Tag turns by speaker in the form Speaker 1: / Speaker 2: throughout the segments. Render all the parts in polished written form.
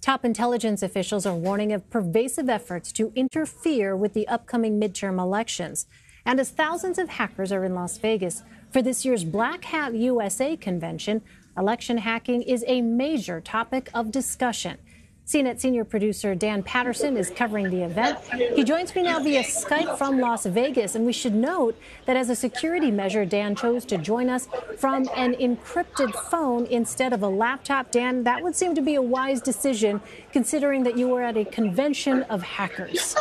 Speaker 1: Top intelligence officials are warning of pervasive efforts to interfere with the upcoming midterm elections. And as thousands of hackers are in Las Vegas for this year's Black Hat USA convention, election hacking is a major topic of discussion. CNET senior producer Dan Patterson is covering the event. He joins me now via Skype from Las Vegas, and we should note that as a security measure, Dan chose to join us from an encrypted phone instead of a laptop. Dan, that would seem to be a wise decision, considering that you were at a convention of hackers.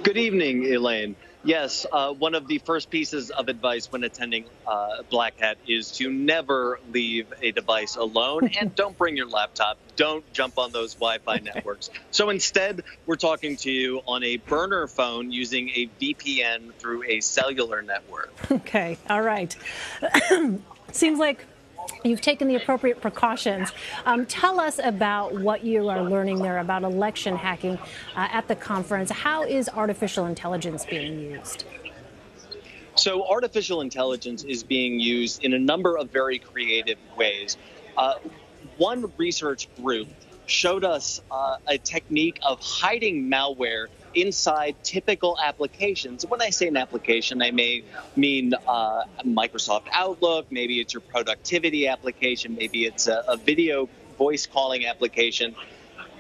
Speaker 2: Good evening, Elaine. Yes, one of the first pieces of advice when attending Black Hat is to never leave a device alone and don't bring your laptop. Don't jump on those Wi-Fi networks. So instead, we're talking to you on a burner phone using a VPN through a cellular network.
Speaker 1: Okay, all right. Seems like you've taken the appropriate precautions. Tell us about what you are learning there about election hacking at the conference. How is artificial intelligence being used?
Speaker 2: So artificial intelligence is being used in a number of very creative ways. One research group showed us a technique of hiding malware inside typical applications. When I say an application, I may mean Microsoft Outlook, maybe it's your productivity application, maybe it's a video voice calling application,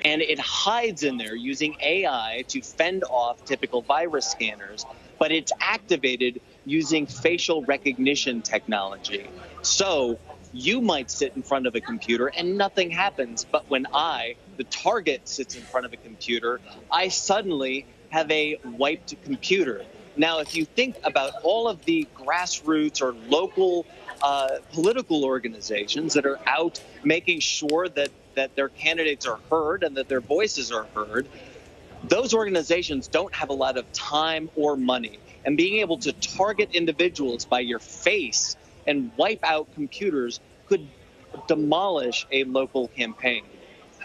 Speaker 2: and it hides in there using AI to fend off typical virus scanners, but it's activated using facial recognition technology. So you might sit in front of a computer and nothing happens, but when the target, sits in front of a computer, I suddenly have a wiped computer. Now, if you think about all of the grassroots or local political organizations that are out making sure that their candidates are heard and that their voices are heard, those organizations don't have a lot of time or money. And being able to target individuals by your face and wipe out computers could demolish a local campaign.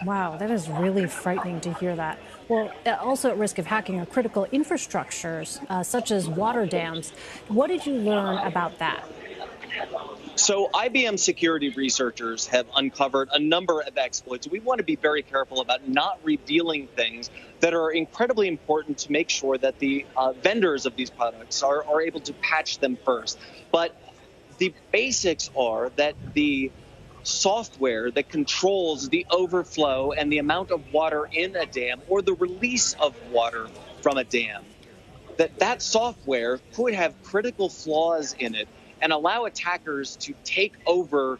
Speaker 1: Wow, that is really frightening to hear that. Well, also at risk of hacking are critical infrastructures, such as water dams. What did you learn about that?
Speaker 2: So IBM security researchers have uncovered a number of exploits. We want to be very careful about not revealing things that are incredibly important to make sure that the vendors of these products are able to patch them first. But the basics are that the software that controls the overflow and the amount of water in a dam or the release of water from a dam, that software could have critical flaws in it and allow attackers to take over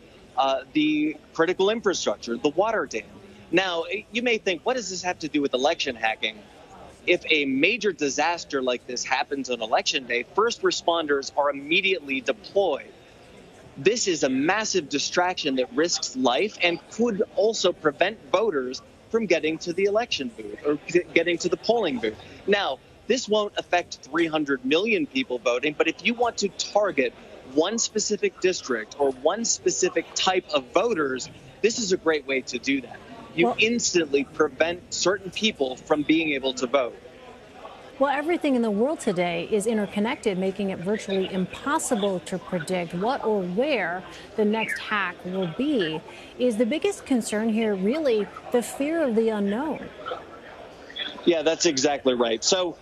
Speaker 2: the critical infrastructure, the water dam. Now, you may think, what does this have to do with election hacking? If a major disaster like this happens on election day, first responders are immediately deployed. This is a massive distraction that risks life and could also prevent voters from getting to the election booth or getting to the polling booth. Now, this won't affect 300 million people voting, but if you want to target one specific district or one specific type of voters, this is a great way to do that. You instantly prevent certain people from being able to vote.
Speaker 1: Well, everything in the world today is interconnected, making it virtually impossible to predict what or where the next hack will be. Is the biggest concern here really the fear of the unknown?
Speaker 2: Yeah, that's exactly right. So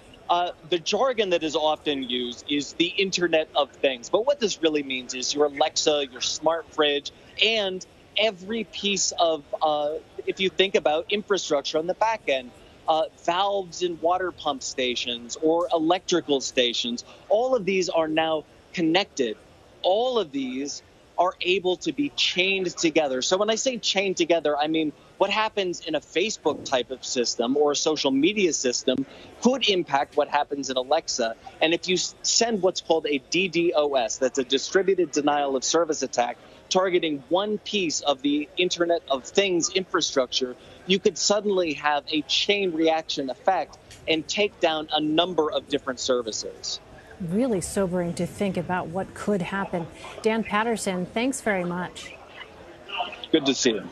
Speaker 2: the jargon that is often used is the Internet of Things. But what this really means is your Alexa, your smart fridge, and every piece of, if you think about infrastructure on the back end, valves in water pump stations or electrical stations, all of these are now connected. All of these are able to be chained together. So when I say chained together, I mean what happens in a Facebook type of system or a social media system could impact what happens in Alexa. And if you send what's called a DDoS, that's a distributed denial of service attack, targeting one piece of the Internet of Things infrastructure, you could suddenly have a chain reaction effect and take down a number of different services.
Speaker 1: Really sobering to think about what could happen. Dan Patterson, thanks very much.
Speaker 2: Good to see you.